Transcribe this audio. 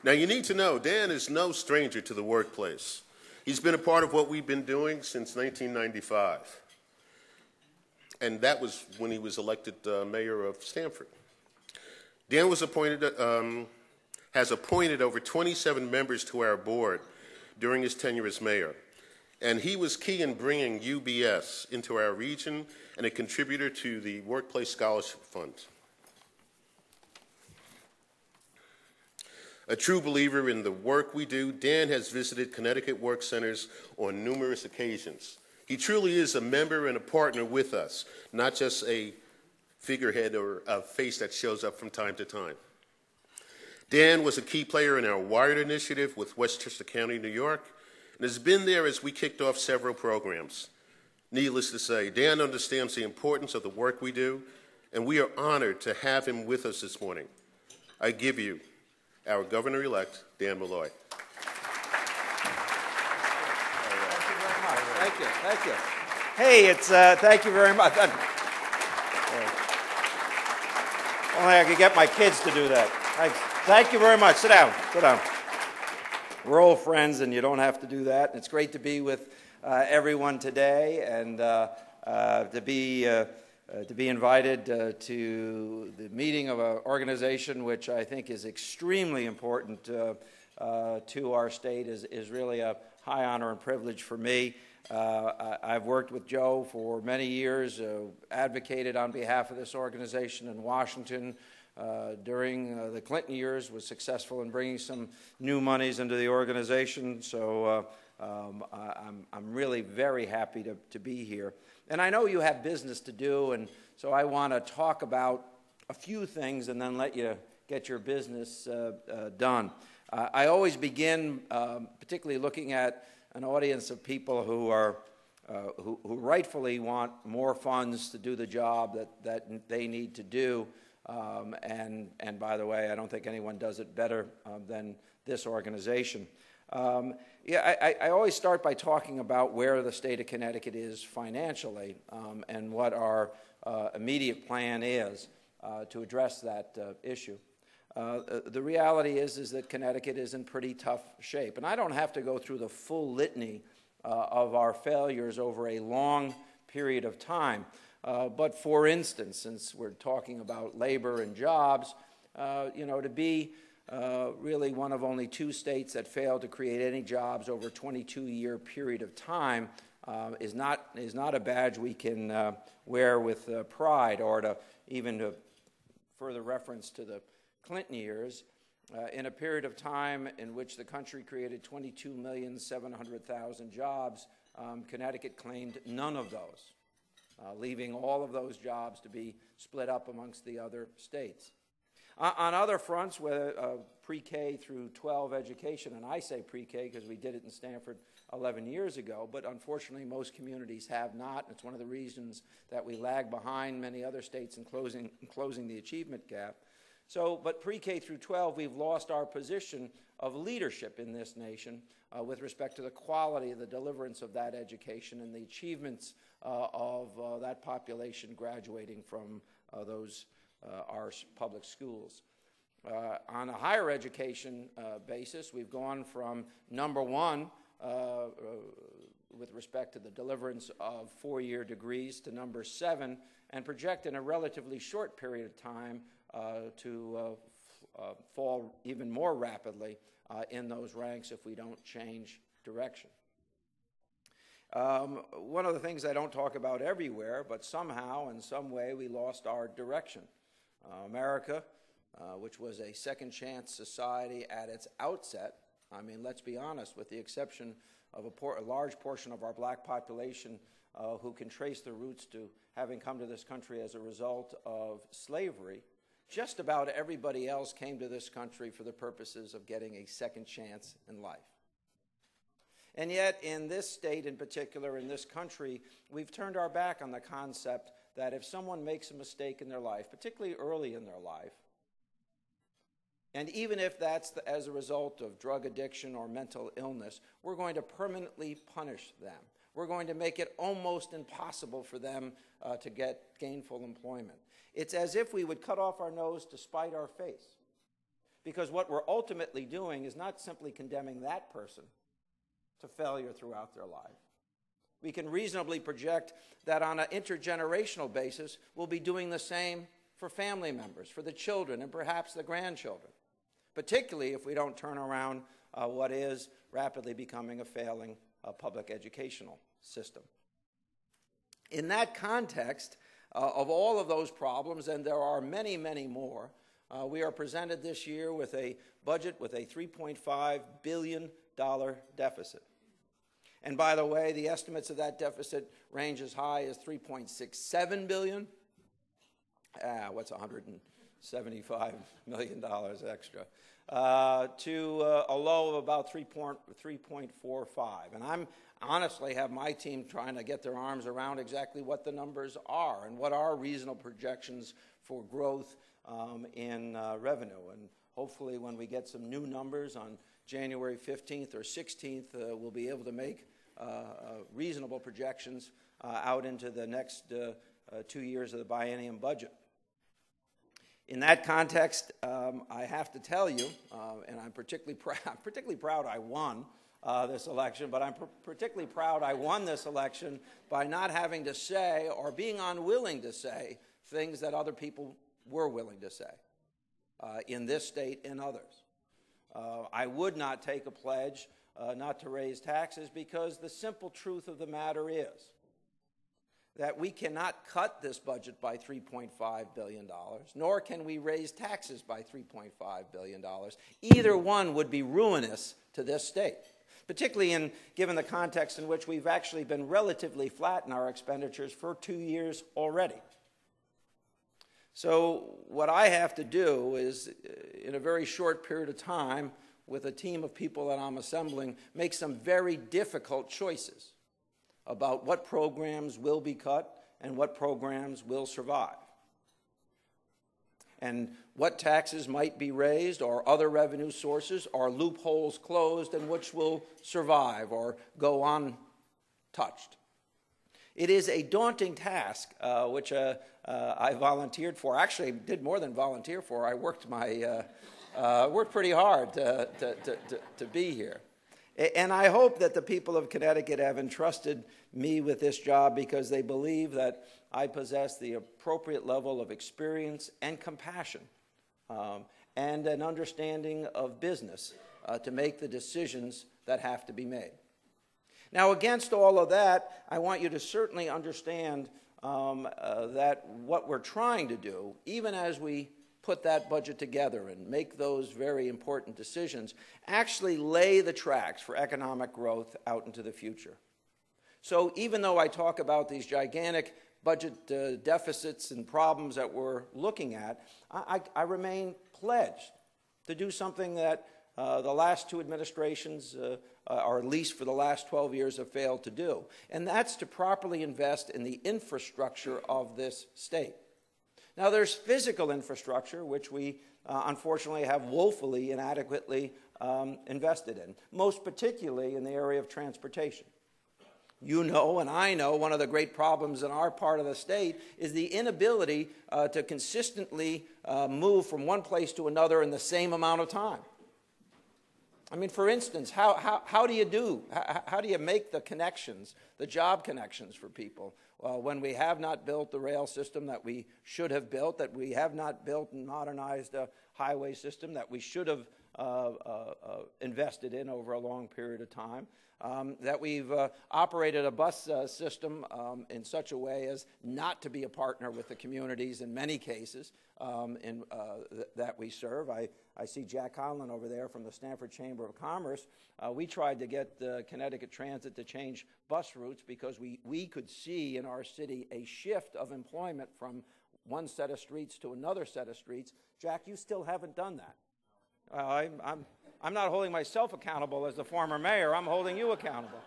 Now, you need to know, Dan is no stranger to the workplace. He's been a part of what we've been doing since 1995. And that was when he was elected mayor of Stamford. Dan was has appointed over 27 members to our board during his tenure as mayor. And he was key in bringing UBS into our region and a contributor to the Workplace Scholarship Fund. A true believer in the work we do, Dan has visited Connecticut work centers on numerous occasions. He truly is a member and a partner with us, not just a figurehead or a face that shows up from time to time. Dan was a key player in our Wired initiative with Westchester County, New York, and has been there as we kicked off several programs. Needless to say, Dan understands the importance of the work we do, and we are honored to have him with us this morning. I give you our Governor-elect, Dan Malloy. Thank you, thank you. Hey, thank you very much. Only I could get my kids to do that. Thanks. Thank you very much. Sit down, sit down. We're old friends, and you don't have to do that. It's great to be with everyone today, and to be invited to the meeting of an organization which I think is extremely important to our state is really a high honor and privilege for me. I've worked with Joe for many years, advocated on behalf of this organization in Washington during the Clinton years, was successful in bringing some new monies into the organization, so I'm really very happy to be here. And I know you have business to do, and so I want to talk about a few things and then let you get your business done. I always begin particularly looking at an audience of people who are who rightfully want more funds to do the job that they need to do. And by the way, I don't think anyone does it better than this organization. I always start by talking about where the state of Connecticut is financially and what our immediate plan is to address that issue. The reality is that Connecticut is in pretty tough shape. And I don't have to go through the full litany of our failures over a long period of time. But for instance, since we're talking about labor and jobs, to be really one of only 2 states that failed to create any jobs over a 22-year period of time is not a badge we can wear with pride, or to further reference to the Clinton years. In a period of time in which the country created 22,700,000 jobs, Connecticut claimed none of those, leaving all of those jobs to be split up amongst the other states. On other fronts, where pre-K through 12 education, and I say pre-K because we did it in Stamford 11 years ago, but unfortunately most communities have not. It's one of the reasons that we lag behind many other states in closing the achievement gap. But pre-K through 12, we've lost our position of leadership in this nation with respect to the quality of the deliverance of that education and the achievements of that population graduating from our public schools. On a higher education basis, we've gone from number 1 with respect to the deliverance of 4-year degrees to number 7, and project in a relatively short period of time to fall even more rapidly in those ranks if we don't change direction. One of the things I don't talk about everywhere, but somehow, in some way, we lost our direction. America, which was a second chance society at its outset, I mean, let's be honest, with the exception of a large portion of our black population who can trace their roots to having come to this country as a result of slavery, just about everybody else came to this country for the purposes of getting a second chance in life. And yet, in this state in particular, in this country, we've turned our back on the concept that if someone makes a mistake in their life, particularly early in their life, and even if that's as a result of drug addiction or mental illness, we're going to permanently punish them. We're going to make it almost impossible for them to get gainful employment. It's as if we would cut off our nose to spite our face. Because what we're ultimately doing is not simply condemning that person to failure throughout their life. We can reasonably project that on an intergenerational basis, we'll be doing the same for family members, for the children, and perhaps the grandchildren, particularly if we don't turn around what is rapidly becoming a failing public educational system. In that context of all of those problems, and there are many, many more, we are presented this year with a budget with a $3.5 billion deficit. And by the way, the estimates of that deficit range as high as $3.67 billion. What's $175 million extra? To a low of about 3.45. And I'm honestly have my team trying to get their arms around exactly what the numbers are and what are reasonable projections for growth in revenue. And hopefully when we get some new numbers on January 15th or 16th, we'll be able to make reasonable projections out into the next 2 years of the biennium budget. In that context, I have to tell you, and I'm particularly proud I won this election, but I'm particularly proud I won this election by not having to say or being unwilling to say things that other people were willing to say in this state and others. I would not take a pledge not to raise taxes because the simple truth of the matter is that we cannot cut this budget by $3.5 billion, nor can we raise taxes by $3.5 billion. Either one would be ruinous to this state, particularly given the context in which we've actually been relatively flat in our expenditures for 2 years already. So what I have to do is, in a very short period of time, with a team of people that I'm assembling, make some very difficult choices about what programs will be cut and what programs will survive, and what taxes might be raised or other revenue sources or loopholes closed and which will survive or go untouched. It is a daunting task, which I volunteered for. Actually, did more than volunteer for. I worked worked pretty hard to be here. And I hope that the people of Connecticut have entrusted me with this job because they believe that I possess the appropriate level of experience and compassion and an understanding of business to make the decisions that have to be made. Now, against all of that, I want you to certainly understand that what we're trying to do, even as we put that budget together and make those very important decisions, actually lay the tracks for economic growth out into the future. So even though I talk about these gigantic budget deficits and problems that we're looking at, I remain pledged to do something that the last two administrations, or at least for the last 12 years, have failed to do, and that's to properly invest in the infrastructure of this state. Now, there's physical infrastructure, which we unfortunately have woefully inadequately invested in, most particularly in the area of transportation. You know, and I know, one of the great problems in our part of the state is the inability to consistently move from one place to another in the same amount of time. I mean, for instance, how do you make the connections, the job connections for people when we have not built the rail system that we should have built, that we have not built and modernized a highway system that we should have invested in over a long period of time, that we've operated a bus system in such a way as not to be a partner with the communities in many cases that we serve. I see Jack Conlon over there from the Stamford Chamber of Commerce. We tried to get Connecticut Transit to change bus routes because we could see in our city a shift of employment from one set of streets to another set of streets. Jack, you still haven't done that. I'm not holding myself accountable as the former mayor. I'm holding you accountable.